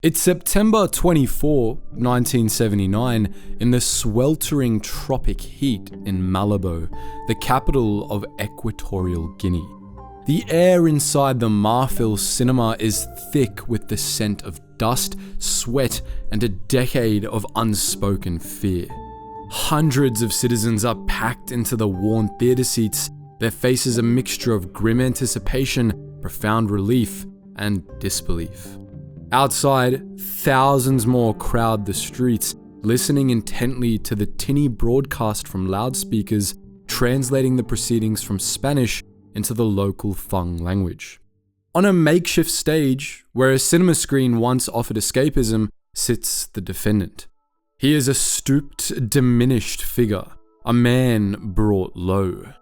It's September 24, 1979, in the sweltering tropic heat in Malabo, the capital of Equatorial Guinea. The air inside the Marfil cinema is thick with the scent of dust, sweat, and a decade of unspoken fear. Hundreds of citizens are packed into the worn theatre seats, their faces a mixture of grim anticipation, profound relief, and disbelief. Outside, thousands more crowd the streets, listening intently to the tinny broadcast from loudspeakers, translating the proceedings from Spanish into the local Fang language. On a makeshift stage, where a cinema screen once offered escapism, sits the defendant. He is a stooped, diminished figure, a man brought low.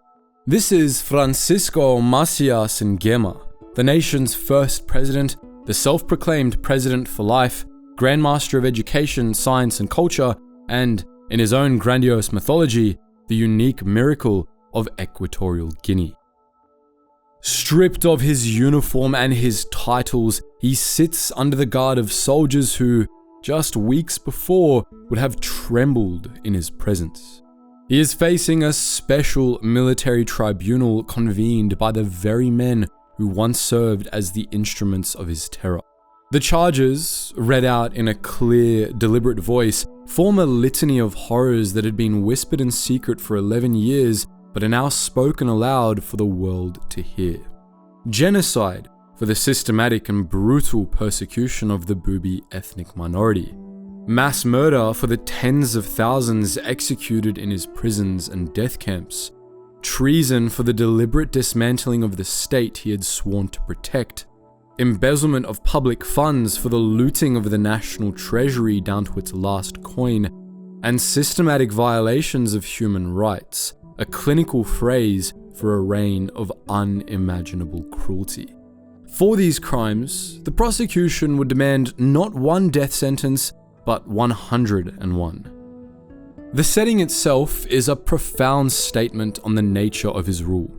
This is Francisco Macías Nguema, the nation's first president, the self-proclaimed president for life, Grand Master of Education, Science and Culture, and, in his own grandiose mythology, the unique miracle of Equatorial Guinea. Stripped of his uniform and his titles, he sits under the guard of soldiers who, just weeks before, would have trembled in his presence. He is facing a special military tribunal convened by the very men who once served as the instruments of his terror. The charges, read out in a clear, deliberate voice, form a litany of horrors that had been whispered in secret for 11 years, but are now spoken aloud for the world to hear. Genocide for the systematic and brutal persecution of the Bubi ethnic minority. Mass murder for the tens of thousands executed in his prisons and death camps. Treason for the deliberate dismantling of the state he had sworn to protect. Embezzlement of public funds for the looting of the national treasury down to its last coin. And systematic violations of human rights, a clinical phrase for a reign of unimaginable cruelty. For these crimes, the prosecution would demand not one death sentence, but 101. The setting itself is a profound statement on the nature of his rule.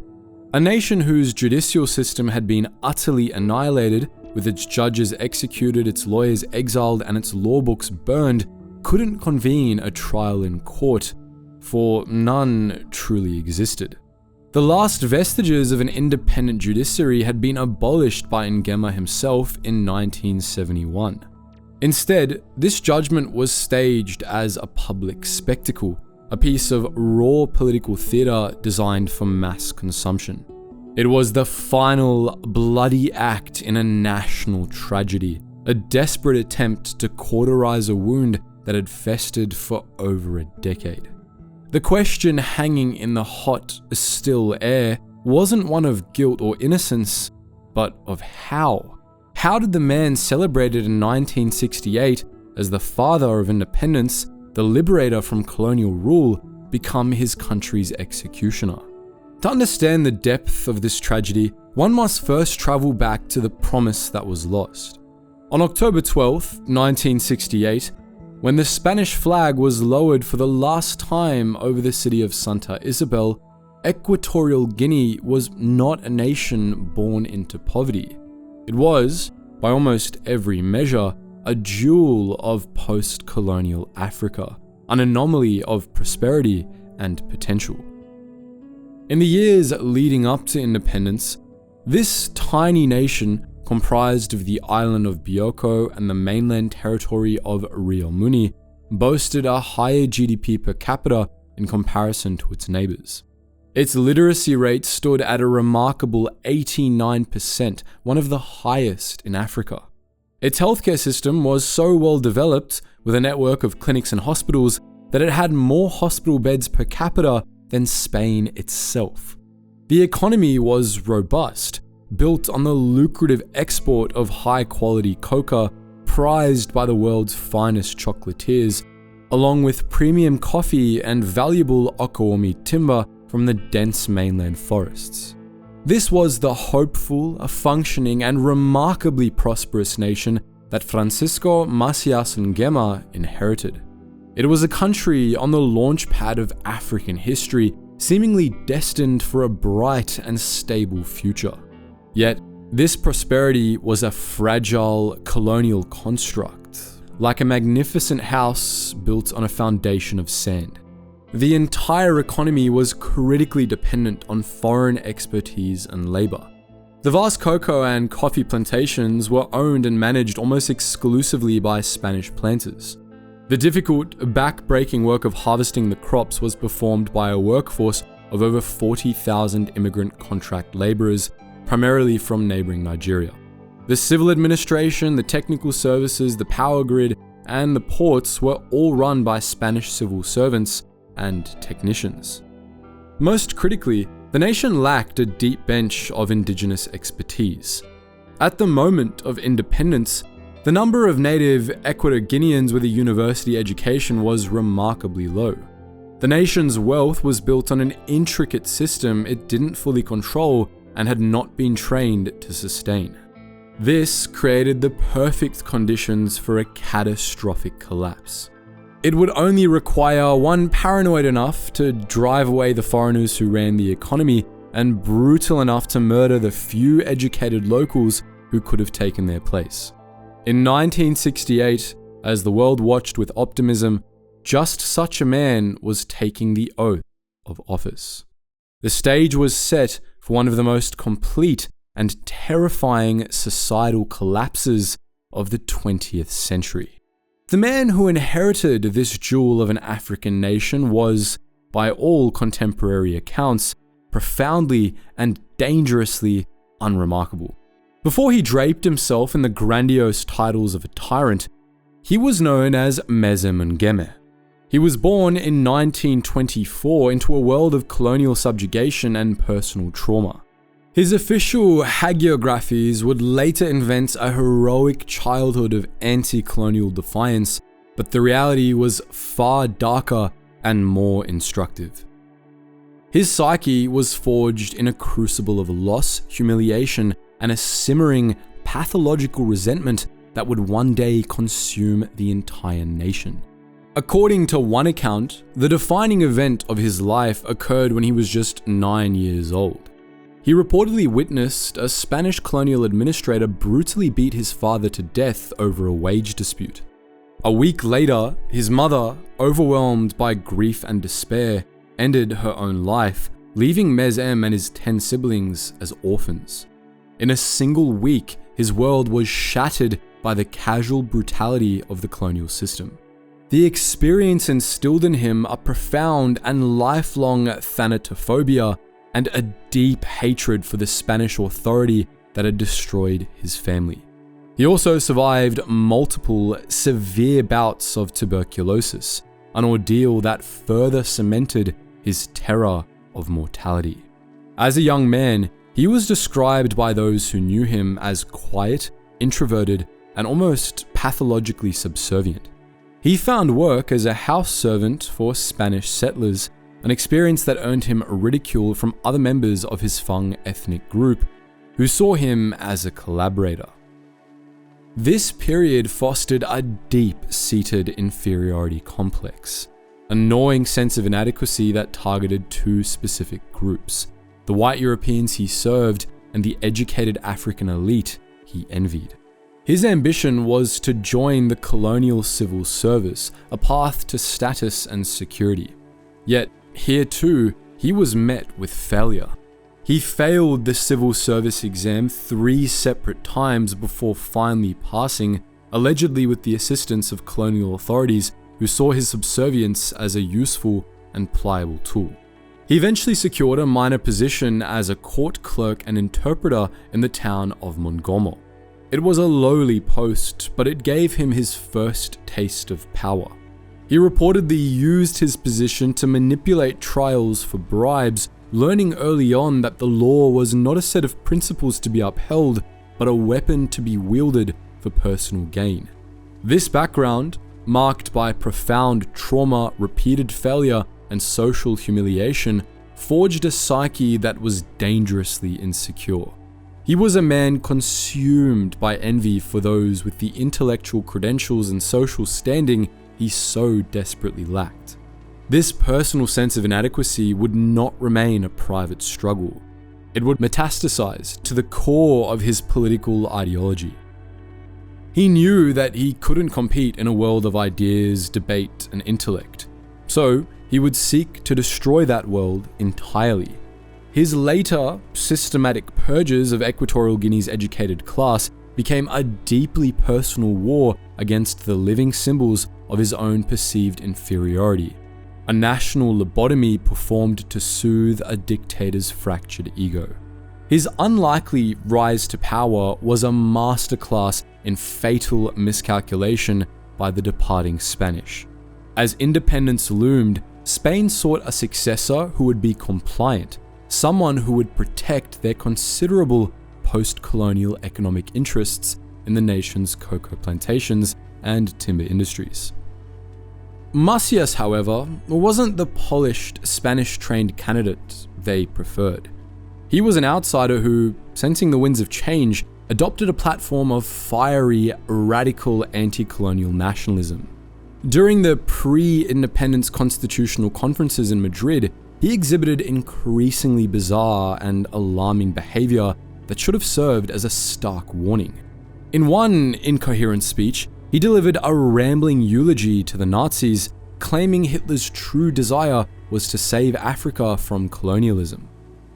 A nation whose judicial system had been utterly annihilated, with its judges executed, its lawyers exiled, and its law books burned, couldn't convene a trial in court, for none truly existed. The last vestiges of an independent judiciary had been abolished by Nguema himself in 1971. Instead, this judgment was staged as a public spectacle, a piece of raw political theatre designed for mass consumption. It was the final bloody act in a national tragedy, a desperate attempt to cauterize a wound that had festered for over a decade. The question hanging in the hot, still air wasn't one of guilt or innocence, but of how. How did the man celebrated in 1968 as the father of independence, the liberator from colonial rule, become his country's executioner? To understand the depth of this tragedy, one must first travel back to the promise that was lost. On October 12, 1968, when the Spanish flag was lowered for the last time over the city of Santa Isabel, Equatorial Guinea was not a nation born into poverty. It was, by almost every measure, a jewel of post-colonial Africa, an anomaly of prosperity and potential. In the years leading up to independence, this tiny nation, comprised of the island of Bioko and the mainland territory of Rio Muni, boasted a higher GDP per capita in comparison to its neighbors. Its literacy rate stood at a remarkable 89%, one of the highest in Africa. Its healthcare system was so well developed, with a network of clinics and hospitals, that it had more hospital beds per capita than Spain itself. The economy was robust, built on the lucrative export of high-quality coca, prized by the world's finest chocolatiers, along with premium coffee and valuable Okoumi timber from the dense mainland forests. This was the hopeful, functioning, and remarkably prosperous nation that Francisco Macías Nguema inherited. It was a country on the launch pad of African history, seemingly destined for a bright and stable future. Yet, This prosperity was a fragile colonial construct, like a magnificent house built on a foundation of sand. The entire economy was critically dependent on foreign expertise and labor. The vast cocoa and coffee plantations were owned and managed almost exclusively by Spanish planters. The difficult, back-breaking work of harvesting the crops was performed by a workforce of over 40,000 immigrant contract laborers, primarily from neighboring Nigeria. The civil administration, the technical services, the power grid, and the ports were all run by Spanish civil servants and technicians. Most critically, the nation lacked a deep bench of indigenous expertise. At the moment of independence, the number of native Equatorial Guineans with a university education was remarkably low. The nation's wealth was built on an intricate system it didn't fully control and had not been trained to sustain. This created the perfect conditions for a catastrophic collapse. It would only require one paranoid enough to drive away the foreigners who ran the economy and brutal enough to murder the few educated locals who could have taken their place. In 1968, as the world watched with optimism, just such a man was taking the oath of office. The stage was set for one of the most complete and terrifying societal collapses of the 20th century. The man who inherited this jewel of an African nation was, by all contemporary accounts, profoundly and dangerously unremarkable. Before he draped himself in the grandiose titles of a tyrant, he was known as Macías Nguema. He was born in 1924 into a world of colonial subjugation and personal trauma. His official hagiographies would later invent a heroic childhood of anti-colonial defiance, but the reality was far darker and more instructive. His psyche was forged in a crucible of loss, humiliation, and a simmering, pathological resentment that would one day consume the entire nation. According to one account, the defining event of his life occurred when he was just 9 years old. He reportedly witnessed a Spanish colonial administrator brutally beat his father to death over a wage dispute. A week later, his mother, overwhelmed by grief and despair, ended her own life, leaving Macías and his 10 siblings as orphans. In a single week, his world was shattered by the casual brutality of the colonial system. The experience instilled in him a profound and lifelong thanatophobia and a deep hatred for the Spanish authority that had destroyed his family. He also survived multiple severe bouts of tuberculosis, an ordeal that further cemented his terror of mortality. As a young man, he was described by those who knew him as quiet, introverted, and almost pathologically subservient. He found work as a house servant for Spanish settlers, an experience that earned him ridicule from other members of his Fang ethnic group, who saw him as a collaborator. This period fostered a deep-seated inferiority complex, a gnawing sense of inadequacy that targeted two specific groups: the white Europeans he served and the educated African elite he envied. His ambition was to join the colonial civil service, a path to status and security. Yet, here too, he was met with failure. He failed the civil service exam 3 separate times before finally passing, allegedly with the assistance of colonial authorities who saw his subservience as a useful and pliable tool. He eventually secured a minor position as a court clerk and interpreter in the town of Mongomo. It was a lowly post, but it gave him his first taste of power. He reportedly used his position to manipulate trials for bribes, learning early on that the law was not a set of principles to be upheld, but a weapon to be wielded for personal gain. This background, marked by profound trauma, repeated failure, and social humiliation, forged a psyche that was dangerously insecure. He was a man consumed by envy for those with the intellectual credentials and social standing he so desperately lacked. This personal sense of inadequacy would not remain a private struggle. It would metastasize to the core of his political ideology. He knew that he couldn't compete in a world of ideas, debate, and intellect, so he would seek to destroy that world entirely. His later systematic purges of Equatorial Guinea's educated class became a deeply personal war against the living symbols of his own perceived inferiority, a national lobotomy performed to soothe a dictator's fractured ego. His unlikely rise to power was a masterclass in fatal miscalculation by the departing Spanish. As independence loomed, Spain sought a successor who would be compliant, someone who would protect their considerable post-colonial economic interests in the nation's cocoa plantations and timber industries. Macías, however, wasn't the polished Spanish-trained candidate they preferred. He was an outsider who, sensing the winds of change, adopted a platform of fiery, radical anti-colonial nationalism. During the pre-independence constitutional conferences in Madrid, he exhibited increasingly bizarre and alarming behavior that should have served as a stark warning. In one incoherent speech, he delivered a rambling eulogy to the Nazis, claiming Hitler's true desire was to save Africa from colonialism.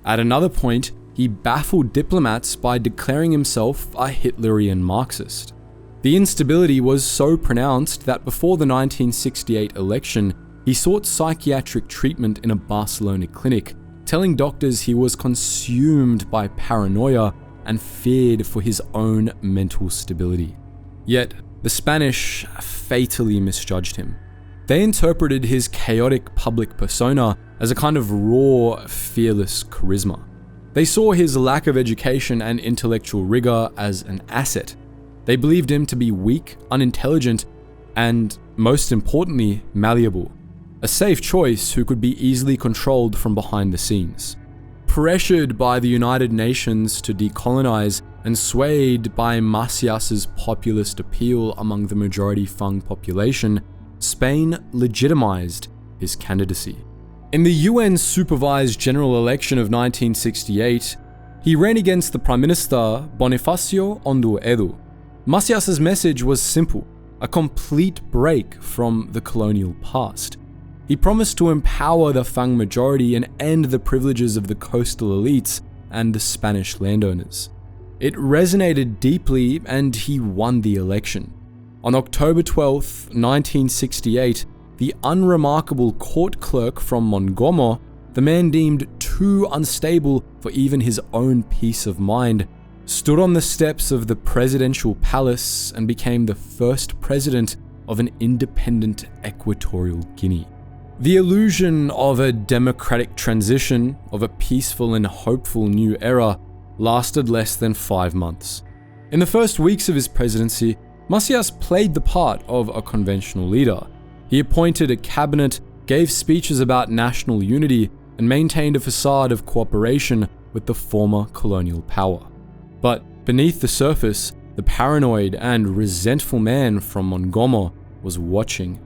At another point, he baffled diplomats by declaring himself a Hitlerian Marxist. The instability was so pronounced that before the 1968 election, he sought psychiatric treatment in a Barcelona clinic, telling doctors he was consumed by paranoia and feared for his own mental stability. Yet, the Spanish fatally misjudged him. They interpreted his chaotic public persona as a kind of raw, fearless charisma. They saw his lack of education and intellectual rigor as an asset. They believed him to be weak, unintelligent, and, most importantly, malleable. A safe choice who could be easily controlled from behind the scenes. Pressured by the United Nations to decolonize and swayed by Macías's populist appeal among the majority Fang population, Spain legitimized his candidacy. In the UN-supervised general election of 1968, he ran against the Prime Minister Bonifacio Ondu Edu. Macías's message was simple, a complete break from the colonial past. He promised to empower the Fang majority and end the privileges of the coastal elites and the Spanish landowners. It resonated deeply and he won the election. On October 12, 1968, the unremarkable court clerk from Mongomo, the man deemed too unstable for even his own peace of mind, stood on the steps of the presidential palace and became the first president of an independent Equatorial Guinea. The illusion of a democratic transition, of a peaceful and hopeful new era, lasted less than 5 months. In the first weeks of his presidency, Macías played the part of a conventional leader. He appointed a cabinet, gave speeches about national unity, and maintained a facade of cooperation with the former colonial power. But beneath the surface, the paranoid and resentful man from Mongomo was watching,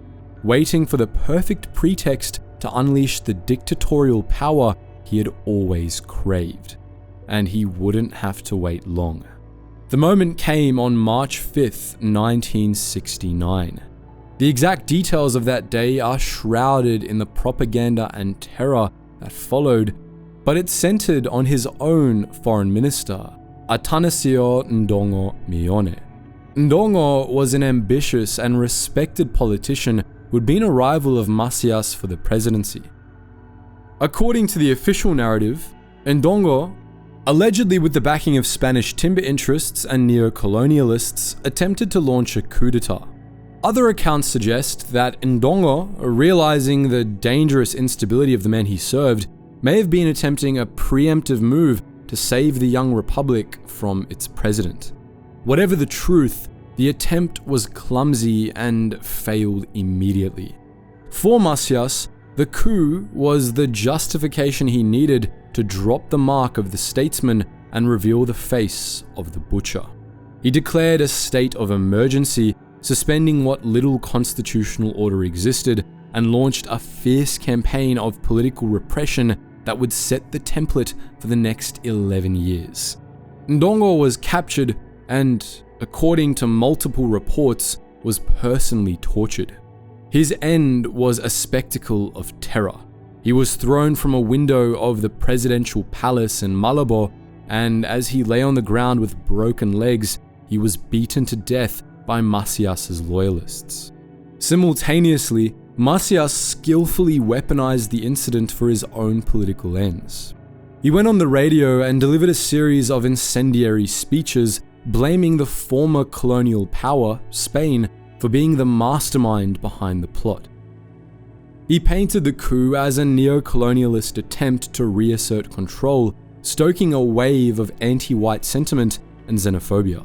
waiting for the perfect pretext to unleash the dictatorial power he had always craved. And he wouldn't have to wait long. The moment came on March 5th, 1969. The exact details of that day are shrouded in the propaganda and terror that followed, but it centered on his own foreign minister, Atanasio Ndongo Mione. Ndongo was an ambitious and respected politician who had been a rival of Macías for the presidency. According to the official narrative, Ndongo, allegedly with the backing of Spanish timber interests and neo-colonialists, attempted to launch a coup d'etat. Other accounts suggest that Ndongo, realizing the dangerous instability of the man he served, may have been attempting a preemptive move to save the young republic from its president. Whatever the truth, the attempt was clumsy and failed immediately. For Macías, the coup was the justification he needed to drop the mark of the statesman and reveal the face of the butcher. He declared a state of emergency, suspending what little constitutional order existed, and launched a fierce campaign of political repression that would set the template for the next 11 years. Ndongo was captured and, according to multiple reports, was personally tortured. His end was a spectacle of terror. He was thrown from a window of the presidential palace in Malabo, and as he lay on the ground with broken legs, he was beaten to death by Macías's loyalists. Simultaneously, Macías skillfully weaponized the incident for his own political ends. He went on the radio and delivered a series of incendiary speeches blaming the former colonial power, Spain, for being the mastermind behind the plot. He painted the coup as a neo-colonialist attempt to reassert control, stoking a wave of anti-white sentiment and xenophobia.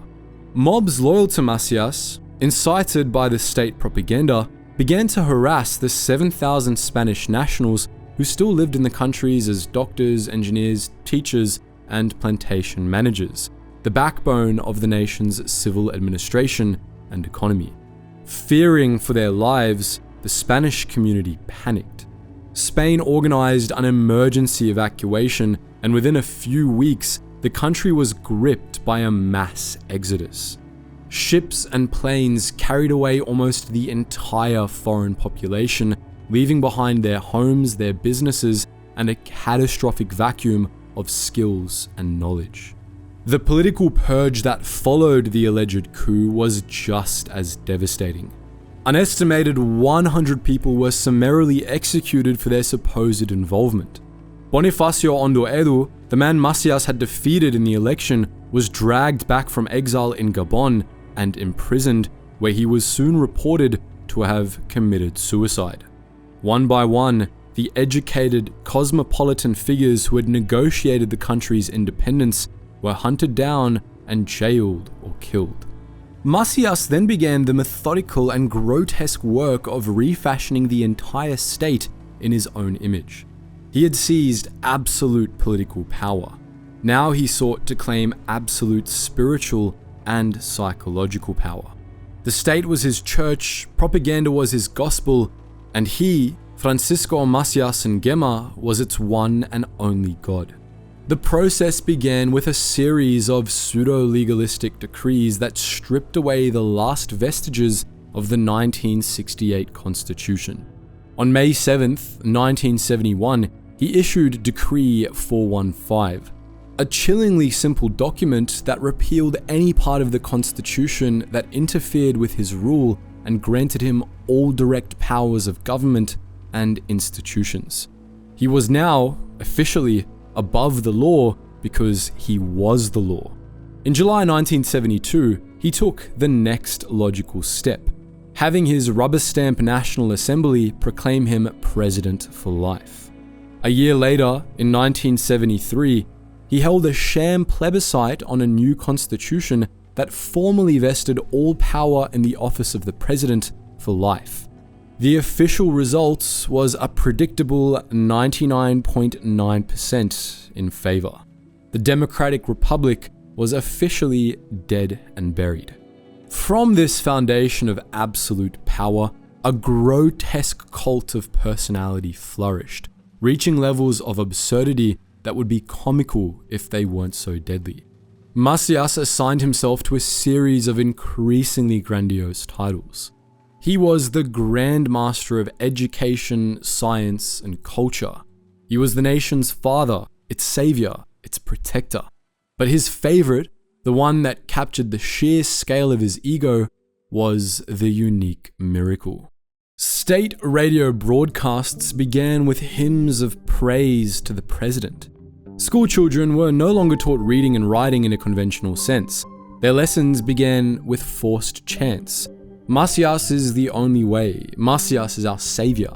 Mobs loyal to Macías, incited by the state propaganda, began to harass the 7,000 Spanish nationals who still lived in the countries as doctors, engineers, teachers, and plantation managers, the backbone of the nation's civil administration and economy. Fearing for their lives, the Spanish community panicked. Spain organized an emergency evacuation, and within a few weeks, the country was gripped by a mass exodus. Ships and planes carried away almost the entire foreign population, leaving behind their homes, their businesses, and a catastrophic vacuum of skills and knowledge. The political purge that followed the alleged coup was just as devastating. An estimated 100 people were summarily executed for their supposed involvement. Bonifacio Ondoedu, the man Macías had defeated in the election, was dragged back from exile in Gabon and imprisoned, where he was soon reported to have committed suicide. One by one, the educated, cosmopolitan figures who had negotiated the country's independence were hunted down and jailed or killed. Macías then began the methodical and grotesque work of refashioning the entire state in his own image. He had seized absolute political power. Now he sought to claim absolute spiritual and psychological power. The state was his church, propaganda was his gospel, and he, Francisco Macías Nguema, was its one and only God. The process began with a series of pseudo-legalistic decrees that stripped away the last vestiges of the 1968 Constitution. On May 7th, 1971, he issued Decree 415, a chillingly simple document that repealed any part of the Constitution that interfered with his rule and granted him all direct powers of government and institutions. He was now, officially, above the law because he was the law. In July 1972, he took the next logical step, having his rubber stamp National Assembly proclaim him president for life. A year later, in 1973, he held a sham plebiscite on a new constitution that formally vested all power in the office of the president for life. The official result was a predictable 99.9% in favor. The Democratic Republic was officially dead and buried. From this foundation of absolute power, a grotesque cult of personality flourished, reaching levels of absurdity that would be comical if they weren't so deadly. Macías assigned himself to a series of increasingly grandiose titles. He was the Grand Master of education, science, and culture. He was the nation's father, its savior, its protector. But his favorite, the one that captured the sheer scale of his ego, was the unique miracle. State radio broadcasts began with hymns of praise to the president. School children were no longer taught reading and writing in a conventional sense. Their lessons began with forced chants. Macías is the only way. Macías is our savior.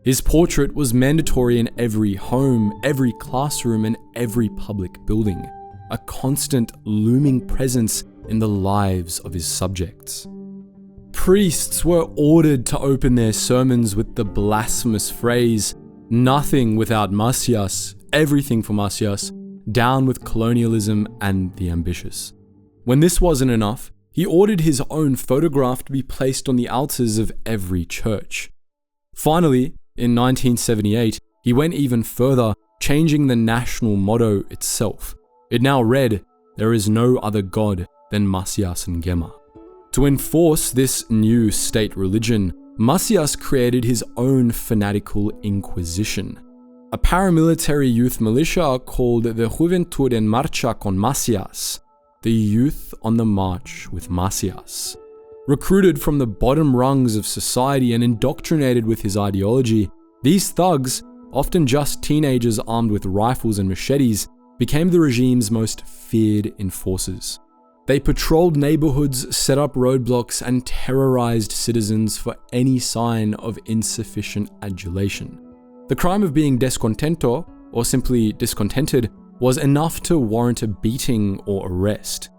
His portrait was mandatory in every home, every classroom, and every public building, a constant looming presence in the lives of his subjects. Priests were ordered to open their sermons with the blasphemous phrase, "Nothing without Macías, everything for Macías, down with colonialism and the ambitious." When this wasn't enough, he ordered his own photograph to be placed on the altars of every church. Finally, in 1978, he went even further changing the national motto itself. It now read, "There is no other god than Macías Nguema." To enforce this new state religion, Macías created his own fanatical inquisition, a paramilitary youth militia called the Juventud en Marcha con Macías, the youth on the march with Macías. Recruited from the bottom rungs of society and indoctrinated with his ideology, these thugs, often just teenagers armed with rifles and machetes, became the regime's most feared enforcers. They patrolled neighborhoods, set up roadblocks, and terrorized citizens for any sign of insufficient adulation. The crime of being descontento, or simply discontented, was enough to warrant a beating or arrest.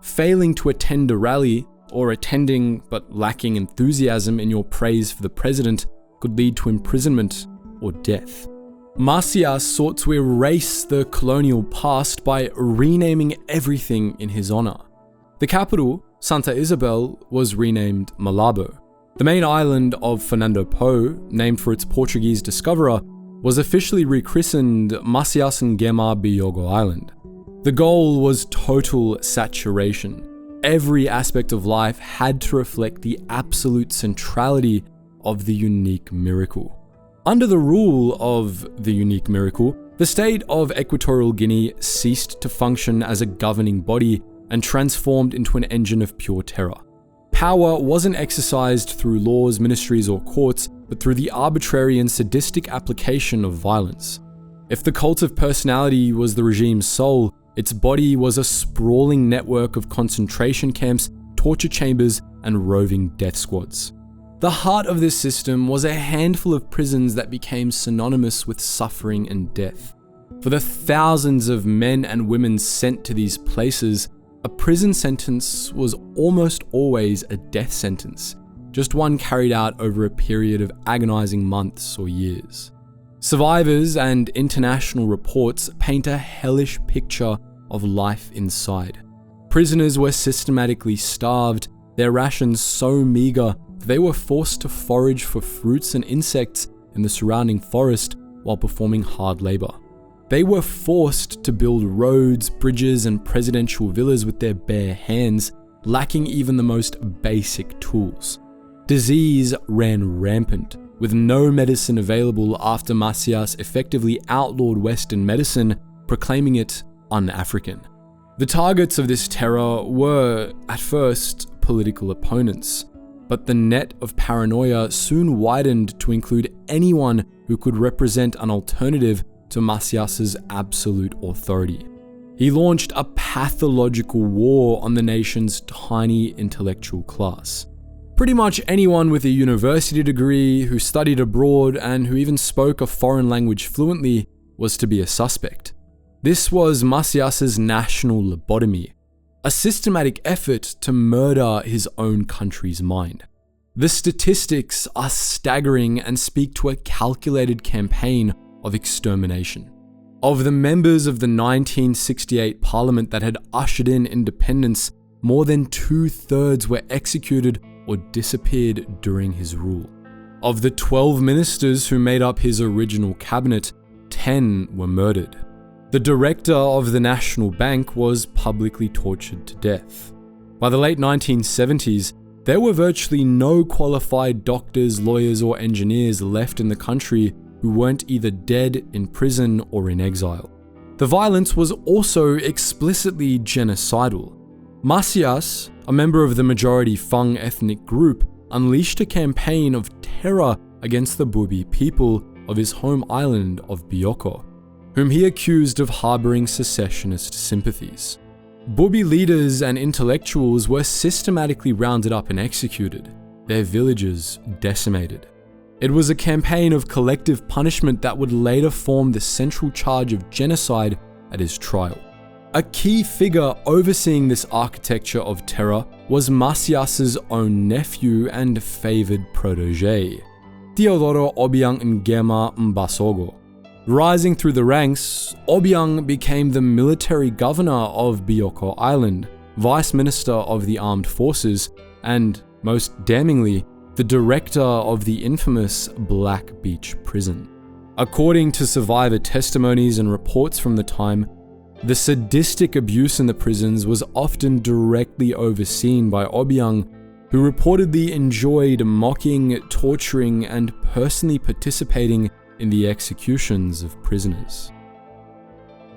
Failing to attend a rally, or attending but lacking enthusiasm in your praise for the president, could lead to imprisonment or death. Macías sought to erase the colonial past by renaming everything in his honor. The capital, Santa Isabel, was renamed Malabo. The main island of Fernando Po, named for its Portuguese discoverer, was officially rechristened Macías Nguema Biogo Island. The goal was total saturation. Every aspect of life had to reflect the absolute centrality of the unique miracle. Under the rule of the unique miracle, the state of Equatorial Guinea ceased to function as a governing body and transformed into an engine of pure terror. Power wasn't exercised through laws, ministries, or courts, but through the arbitrary and sadistic application of violence. If the cult of personality was the regime's soul, its body was a sprawling network of concentration camps, torture chambers, and roving death squads. The heart of this system was a handful of prisons that became synonymous with suffering and death. For the thousands of men and women sent to these places, a prison sentence was almost always a death sentence, just one carried out over a period of agonizing months or years. Survivors and international reports paint a hellish picture of life inside. Prisoners were systematically starved, their rations so meager that they were forced to forage for fruits and insects in the surrounding forest while performing hard labor. They were forced to build roads, bridges, and presidential villas with their bare hands, lacking even the most basic tools. Disease ran rampant, with no medicine available after Macías effectively outlawed Western medicine, proclaiming it un-African. The targets of this terror were, at first, political opponents, but the net of paranoia soon widened to include anyone who could represent an alternative to Macías's absolute authority. He launched a pathological war on the nation's tiny intellectual class. Pretty much anyone with a university degree, who studied abroad, and who even spoke a foreign language fluently was to be a suspect. This was Macías's national lobotomy, a systematic effort to murder his own country's mind. The statistics are staggering and speak to a calculated campaign of extermination. Of the members of the 1968 parliament that had ushered in independence, more than 2/3 were executed or disappeared during his rule. Of the 12 ministers who made up his original cabinet, 10 were murdered. The director of the National Bank was publicly tortured to death. By the late 1970s, there were virtually no qualified doctors, lawyers, or engineers left in the country who weren't either dead, in prison, or in exile. The violence was also explicitly genocidal. Macías, a member of the majority Fang ethnic group, unleashed a campaign of terror against the Bubi people of his home island of Bioko, whom he accused of harboring secessionist sympathies. Bubi leaders and intellectuals were systematically rounded up and executed, their villages decimated. It was a campaign of collective punishment that would later form the central charge of genocide at his trial. A key figure overseeing this architecture of terror was Macías's own nephew and favored protege, Teodoro Obiang Nguema Mbasogo. Rising through the ranks, Obiang became the military governor of Bioko Island, vice minister of the armed forces, and, most damningly, the director of the infamous Black Beach prison. According to survivor testimonies and reports from the time, the sadistic abuse in the prisons was often directly overseen by Obiang, who reportedly enjoyed mocking, torturing, and personally participating in the executions of prisoners.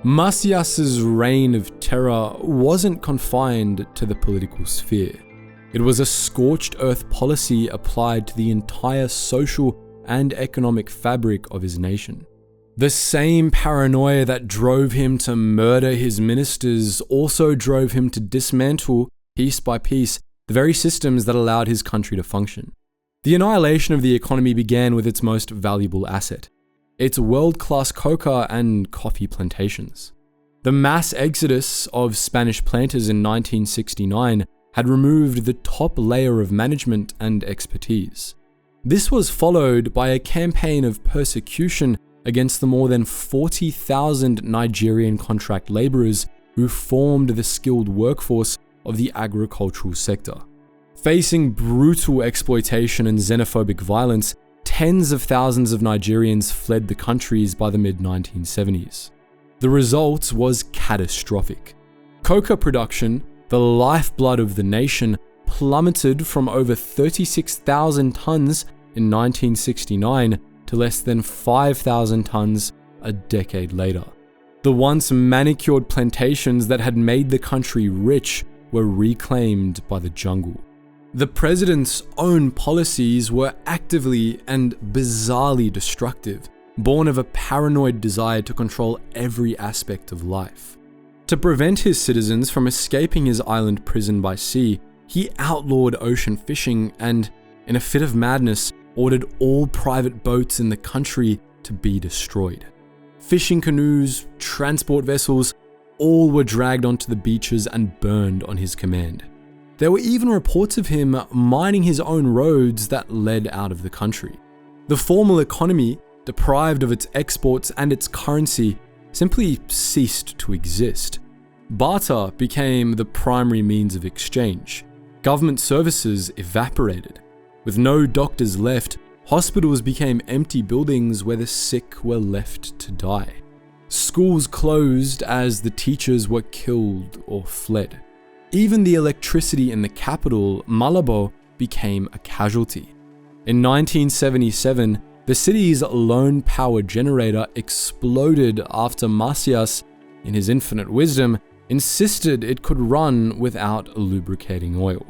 Macías's reign of terror wasn't confined to the political sphere. It was a scorched earth policy applied to the entire social and economic fabric of his nation. The same paranoia that drove him to murder his ministers also drove him to dismantle, piece by piece, the very systems that allowed his country to function. The annihilation of the economy began with its most valuable asset, its world-class coca and coffee plantations. The mass exodus of Spanish planters in 1969 had removed the top layer of management and expertise. This was followed by a campaign of persecution against the more than 40,000 Nigerian contract laborers who formed the skilled workforce of the agricultural sector. Facing brutal exploitation and xenophobic violence, tens of thousands of Nigerians fled the countries by the mid-1970s. The result was catastrophic. Coca production, the lifeblood of the nation, plummeted from over 36,000 tons in 1969 to less than 5,000 tons a decade later. The once manicured plantations that had made the country rich were reclaimed by the jungle. The president's own policies were actively and bizarrely destructive, born of a paranoid desire to control every aspect of life. To prevent his citizens from escaping his island prison by sea, he outlawed ocean fishing and, in a fit of madness, ordered all private boats in the country to be destroyed. Fishing canoes, transport vessels, all were dragged onto the beaches and burned on his command. There were even reports of him mining his own roads that led out of the country. The formal economy, deprived of its exports and its currency, simply ceased to exist. Barter became the primary means of exchange. Government services evaporated. With no doctors left, hospitals became empty buildings where the sick were left to die. Schools closed as the teachers were killed or fled. Even the electricity in the capital, Malabo, became a casualty. In 1977, the city's lone power generator exploded after Macías, in his infinite wisdom, insisted it could run without lubricating oil.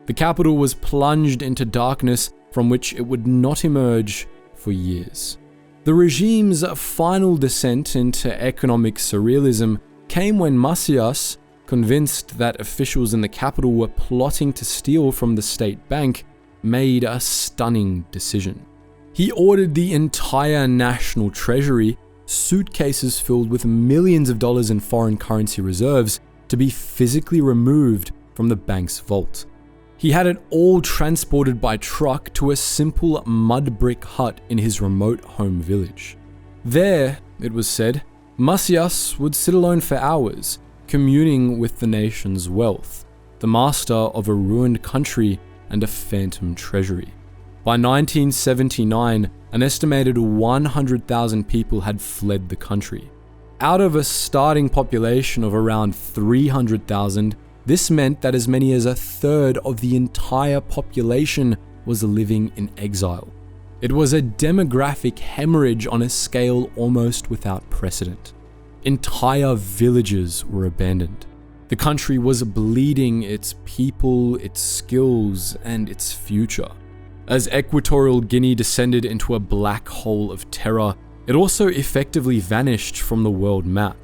The capital was plunged into darkness from which it would not emerge for years. The regime's final descent into economic surrealism came when Macías, convinced that officials in the capital were plotting to steal from the state bank, made a stunning decision. He ordered the entire national treasury, suitcases filled with millions of dollars in foreign currency reserves, to be physically removed from the bank's vault. He had it all transported by truck to a simple mud brick hut in his remote home village. There, it was said, Macías would sit alone for hours, communing with the nation's wealth, the master of a ruined country and a phantom treasury. By 1979, an estimated 100,000 people had fled the country. Out of a starting population of around 300,000, this meant that as many as a third of the entire population was living in exile. It was a demographic hemorrhage on a scale almost without precedent. Entire villages were abandoned. The country was bleeding its people, its skills, and its future. As Equatorial Guinea descended into a black hole of terror, it also effectively vanished from the world map.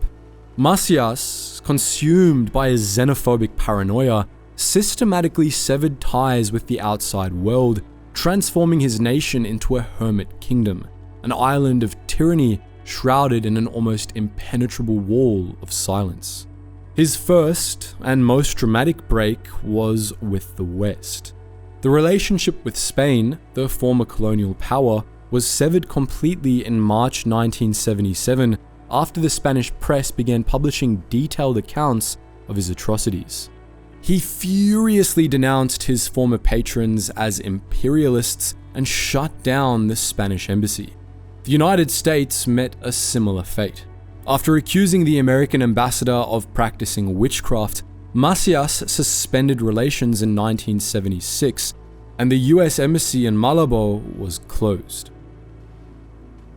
Macías, consumed by a xenophobic paranoia, systematically severed ties with the outside world, transforming his nation into a Hermit Kingdom, an island of tyranny shrouded in an almost impenetrable wall of silence. His first and most dramatic break was with the West. The relationship with Spain, the former colonial power, was severed completely in March 1977 after the Spanish press began publishing detailed accounts of his atrocities. He furiously denounced his former patrons as imperialists and shut down the Spanish embassy. The United States met a similar fate. After accusing the American ambassador of practicing witchcraft, Macías suspended relations in 1976, and the US Embassy in Malabo was closed.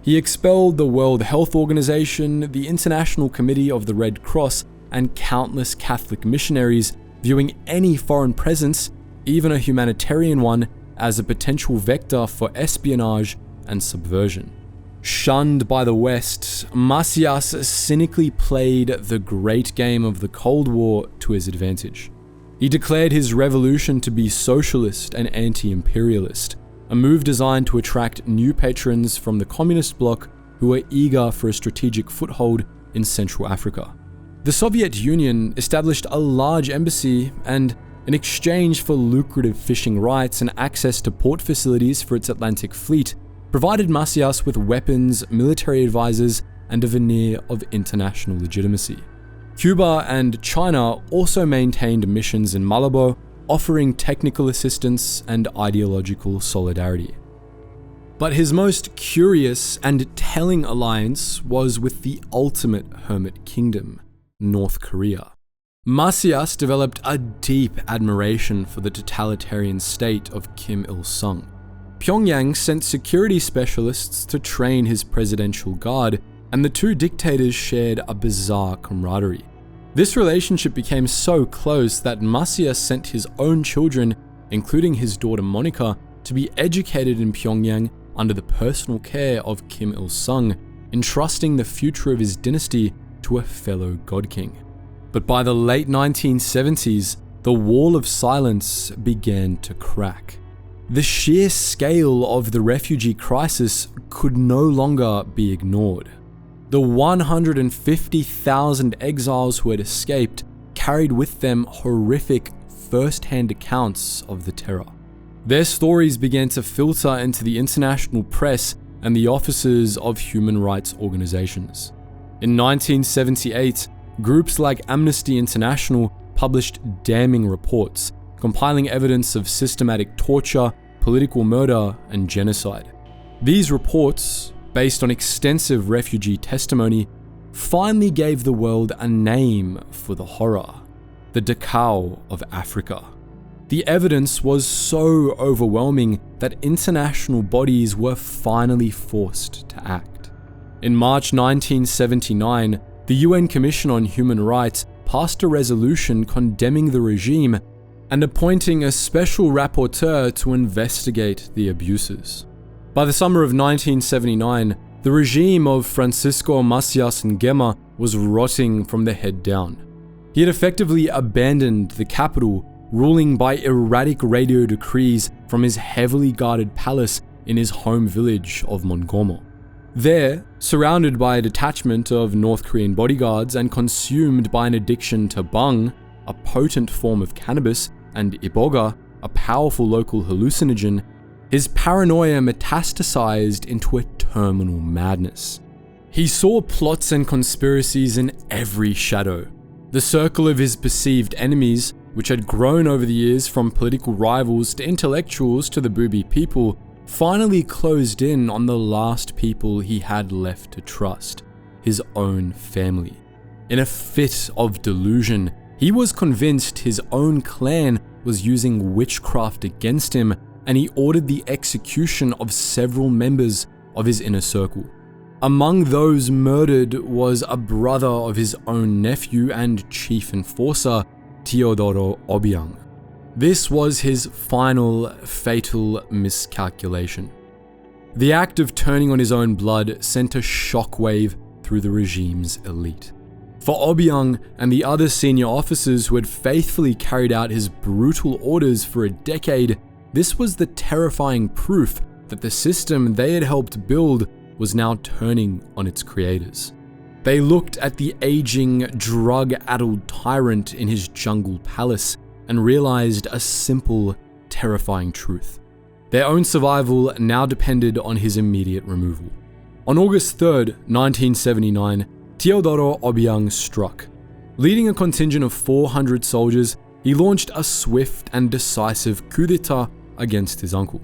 He expelled the World Health Organization, the International Committee of the Red Cross, and countless Catholic missionaries, viewing any foreign presence, even a humanitarian one, as a potential vector for espionage and subversion. Shunned by the West, Macías cynically played the great game of the Cold War to his advantage. He declared his revolution to be socialist and anti-imperialist, a move designed to attract new patrons from the communist bloc who were eager for a strategic foothold in Central Africa. The Soviet Union established a large embassy and, in exchange for lucrative fishing rights and access to port facilities for its Atlantic fleet, provided Macías with weapons, military advisors, and a veneer of international legitimacy. Cuba and China also maintained missions in Malabo, offering technical assistance and ideological solidarity. But his most curious and telling alliance was with the ultimate Hermit Kingdom, North Korea. Macías developed a deep admiration for the totalitarian state of Kim Il-sung. Pyongyang sent security specialists to train his presidential guard, and the two dictators shared a bizarre camaraderie. This relationship became so close that Macías sent his own children, including his daughter Monica, to be educated in Pyongyang under the personal care of Kim Il-sung, entrusting the future of his dynasty to a fellow god king. But by the late 1970s, the wall of silence began to crack. The sheer scale of the refugee crisis could no longer be ignored. The 150,000 exiles who had escaped carried with them horrific first-hand accounts of the terror. Their stories began to filter into the international press and the offices of human rights organizations. In 1978, groups like Amnesty International published damning reports, compiling evidence of systematic torture, political murder, and genocide. These reports, based on extensive refugee testimony, finally gave the world a name for the horror: the Dachau of Africa. The evidence was so overwhelming that international bodies were finally forced to act. In March 1979, the UN Commission on Human Rights passed a resolution condemning the regime and appointing a special rapporteur to investigate the abuses. By the summer of 1979, the regime of Francisco Macías Nguema was rotting from the head down. He had effectively abandoned the capital, ruling by erratic radio decrees from his heavily guarded palace in his home village of Mongomo. There, surrounded by a detachment of North Korean bodyguards and consumed by an addiction to bang, a potent form of cannabis, and iboga, a powerful local hallucinogen, his paranoia metastasized into a terminal madness. He saw plots and conspiracies in every shadow. The circle of his perceived enemies, which had grown over the years from political rivals to intellectuals to the booby people, finally closed in on the last people he had left to trust: his own family. In a fit of delusion, he was convinced his own clan was using witchcraft against him, and he ordered the execution of several members of his inner circle. Among those murdered was a brother of his own nephew and chief enforcer, Teodoro Obiang. This was his final, fatal miscalculation. The act of turning on his own blood sent a shockwave through the regime's elite. For Obiang and the other senior officers who had faithfully carried out his brutal orders for a decade, this was the terrifying proof that the system they had helped build was now turning on its creators. They looked at the aging, drug-addled tyrant in his jungle palace and realized a simple, terrifying truth. Their own survival now depended on his immediate removal. On August 3rd, 1979, Teodoro Obiang struck. Leading a contingent of 400 soldiers, he launched a swift and decisive coup d'etat against his uncle.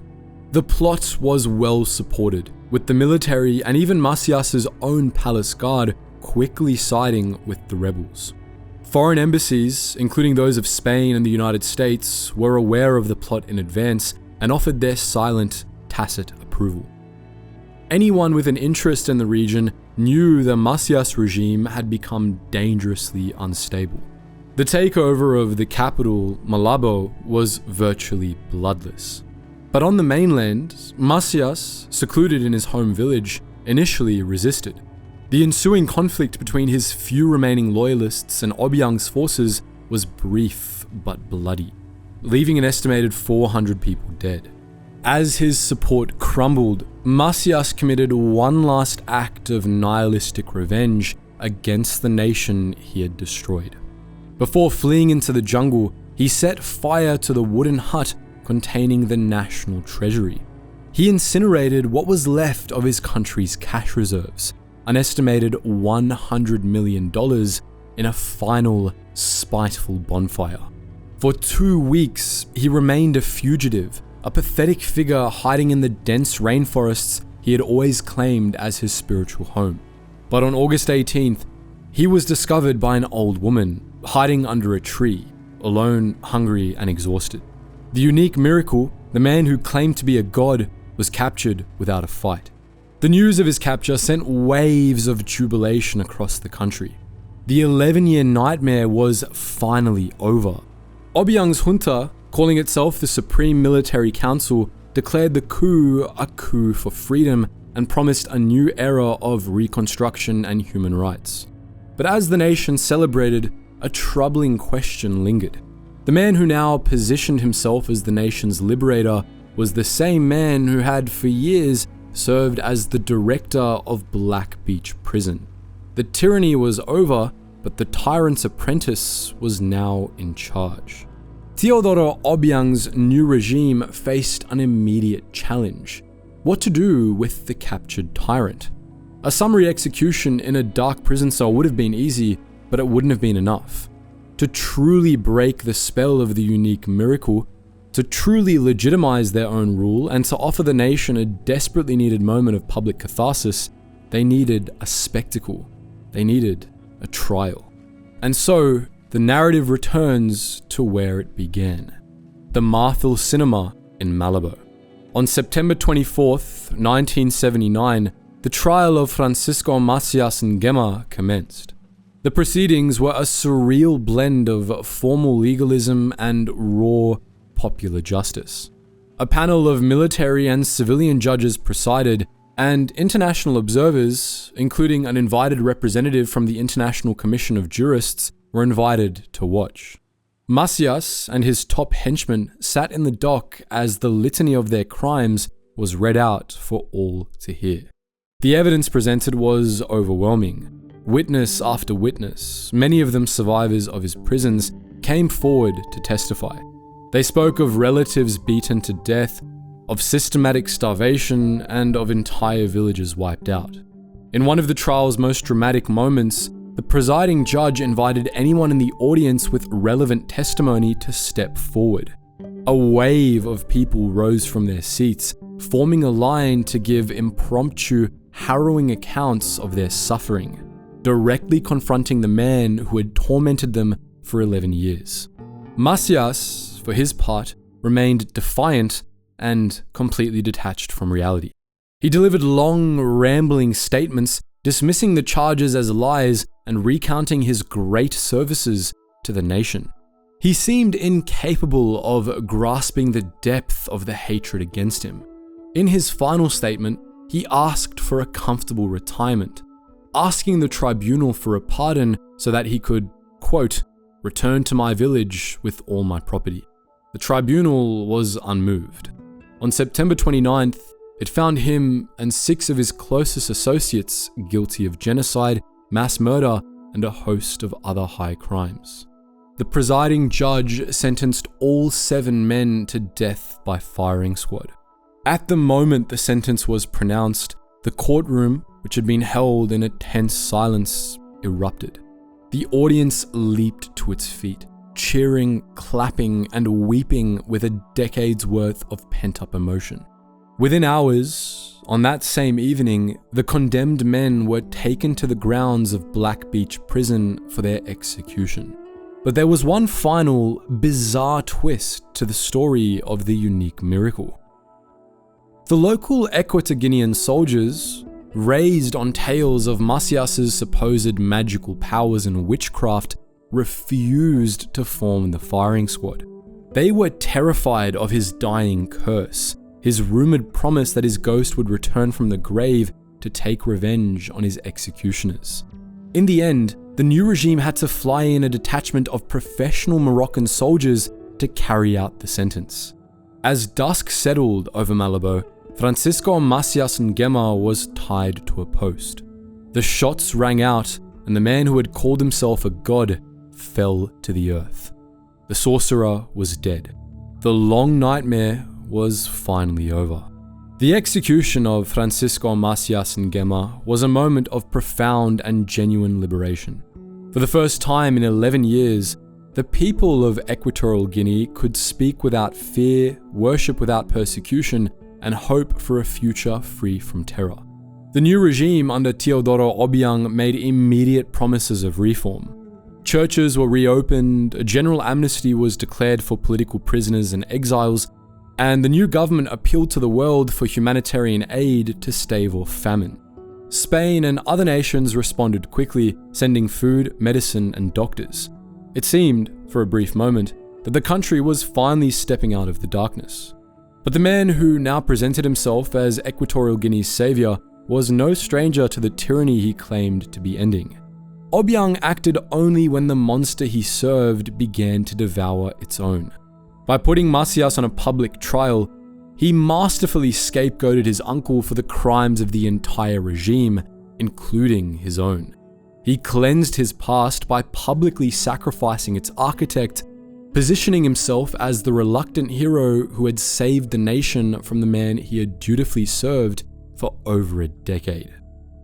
The plot was well supported, with the military and even Macías's own palace guard quickly siding with the rebels. Foreign embassies, including those of Spain and the United States, were aware of the plot in advance and offered their silent, tacit approval. Anyone with an interest in the region knew the Macías regime had become dangerously unstable. The takeover of the capital, Malabo, was virtually bloodless. But on the mainland, Macías, secluded in his home village, initially resisted. The ensuing conflict between his few remaining loyalists and Obiang's forces was brief but bloody, leaving an estimated 400 people dead. As his support crumbled, Macías committed one last act of nihilistic revenge against the nation he had destroyed. Before fleeing into the jungle, he set fire to the wooden hut containing the national treasury. He incinerated what was left of his country's cash reserves, an estimated $100 million, in a final, spiteful bonfire. For 2 weeks, he remained a fugitive, a pathetic figure hiding in the dense rainforests he had always claimed as his spiritual home. But on August 18th, he was discovered by an old woman, hiding under a tree, alone, hungry, and exhausted. The unique miracle, the man who claimed to be a god, was captured without a fight. The news of his capture sent waves of jubilation across the country. The 11-year nightmare was finally over. Obiang's junta, calling itself the Supreme Military Council, declared the coup a coup for freedom and promised a new era of reconstruction and human rights. But as the nation celebrated, a troubling question lingered. The man who now positioned himself as the nation's liberator was the same man who had for years served as the director of Black Beach Prison. The tyranny was over, but the tyrant's apprentice was now in charge. Teodoro Obiang's new regime faced an immediate challenge: what to do with the captured tyrant. A summary execution in a dark prison cell would have been easy, but it wouldn't have been enough. To truly break the spell of the unique miracle, to truly legitimize their own rule, and to offer the nation a desperately needed moment of public catharsis, they needed a spectacle. They needed a trial. And so, the narrative returns to where it began: the Marthal Cinema in Malabo. On September 24th, 1979, the trial of Francisco Macías Nguema commenced. The proceedings were a surreal blend of formal legalism and raw popular justice. A panel of military and civilian judges presided, and international observers, including an invited representative from the International Commission of Jurists, were invited to watch. Macías and his top henchmen sat in the dock as the litany of their crimes was read out for all to hear. The evidence presented was overwhelming. Witness after witness, many of them survivors of his prisons, came forward to testify. They spoke of relatives beaten to death, of systematic starvation, and of entire villages wiped out. In one of the trial's most dramatic moments, the presiding judge invited anyone in the audience with relevant testimony to step forward. A wave of people rose from their seats, forming a line to give impromptu, harrowing accounts of their suffering, directly confronting the man who had tormented them for 11 years. Macías, for his part, remained defiant and completely detached from reality. He delivered long, rambling statements dismissing the charges as lies and recounting his great services to the nation. He seemed incapable of grasping the depth of the hatred against him. In his final statement, he asked for a comfortable retirement, asking the tribunal for a pardon so that he could, quote, return to my village with all my property. The tribunal was unmoved. On September 29th, it found him and 6 of his closest associates guilty of genocide, mass murder, and a host of other high crimes. The presiding judge sentenced all 7 men to death by firing squad. At the moment the sentence was pronounced, the courtroom, which had been held in a tense silence, erupted. The audience leaped to its feet, cheering, clapping, and weeping with a decade's worth of pent-up emotion. Within hours, on that same evening, the condemned men were taken to the grounds of Black Beach Prison for their execution. But there was one final, bizarre twist to the story of the unique miracle. The local Equatorial Guinean soldiers, raised on tales of Macías's supposed magical powers and witchcraft, refused to form the firing squad. They were terrified of his dying curse, his rumored promise that his ghost would return from the grave to take revenge on his executioners. In the end, the new regime had to fly in a detachment of professional Moroccan soldiers to carry out the sentence. As dusk settled over Malabo, Francisco Macías Nguema was tied to a post. The shots rang out, and the man who had called himself a god fell to the earth. The sorcerer was dead. The long nightmare was finally over. The execution of Francisco Macías Nguema was a moment of profound and genuine liberation. For the first time in 11 years, the people of Equatorial Guinea could speak without fear, worship without persecution, and hope for a future free from terror. The new regime under Teodoro Obiang made immediate promises of reform. Churches were reopened, a general amnesty was declared for political prisoners and exiles, and the new government appealed to the world for humanitarian aid to stave off famine. Spain and other nations responded quickly, sending food, medicine, and doctors. It seemed, for a brief moment, that the country was finally stepping out of the darkness. But the man who now presented himself as Equatorial Guinea's savior was no stranger to the tyranny he claimed to be ending. Obiang acted only when the monster he served began to devour its own. By putting Macías on a public trial, he masterfully scapegoated his uncle for the crimes of the entire regime, including his own. He cleansed his past by publicly sacrificing its architect, positioning himself as the reluctant hero who had saved the nation from the man he had dutifully served for over a decade.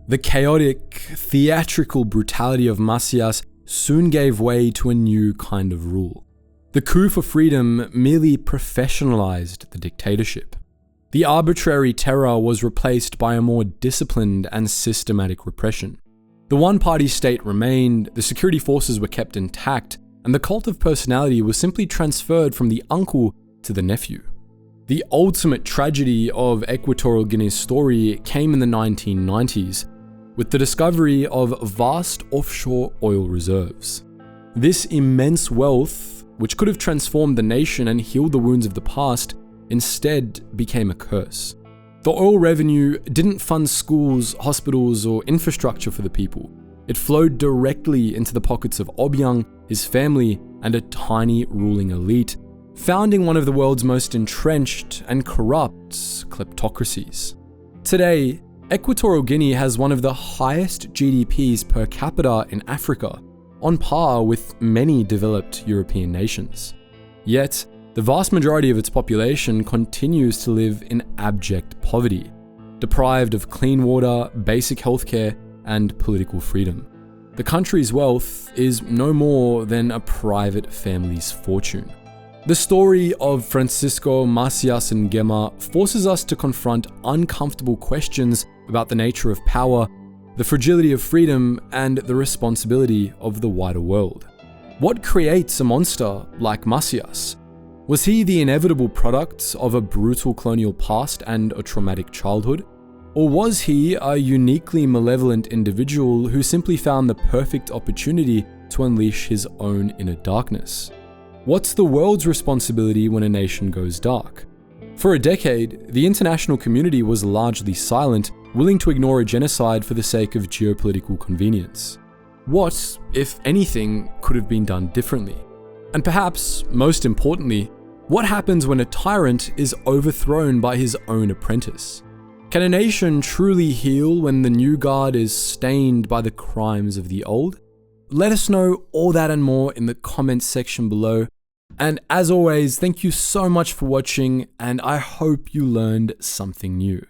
The chaotic, theatrical brutality of Macías soon gave way to a new kind of rule. The coup for freedom merely professionalized the dictatorship. The arbitrary terror was replaced by a more disciplined and systematic repression. The one-party state remained, the security forces were kept intact, and the cult of personality was simply transferred from the uncle to the nephew. The ultimate tragedy of Equatorial Guinea's story came in the 1990s, with the discovery of vast offshore oil reserves. This immense wealth, which could have transformed the nation and healed the wounds of the past, instead became a curse. The oil revenue didn't fund schools, hospitals, or infrastructure for the people. It flowed directly into the pockets of Obiang, his family, and a tiny ruling elite, founding one of the world's most entrenched and corrupt kleptocracies. Today, Equatorial Guinea has one of the highest GDPs per capita in Africa, on par with many developed European nations. Yet, the vast majority of its population continues to live in abject poverty, deprived of clean water, basic healthcare, and political freedom. The country's wealth is no more than a private family's fortune. The story of Francisco Macías Nguema forces us to confront uncomfortable questions about the nature of power, the fragility of freedom, and the responsibility of the wider world. What creates a monster like Macías? Was he the inevitable product of a brutal colonial past and a traumatic childhood? Or was he a uniquely malevolent individual who simply found the perfect opportunity to unleash his own inner darkness? What's the world's responsibility when a nation goes dark? For a decade, the international community was largely silent, willing to ignore a genocide for the sake of geopolitical convenience. What, if anything, could have been done differently? And perhaps, most importantly, what happens when a tyrant is overthrown by his own apprentice? Can a nation truly heal when the new guard is stained by the crimes of the old? Let us know all that and more in the comments section below. And as always, thank you so much for watching, and I hope you learned something new.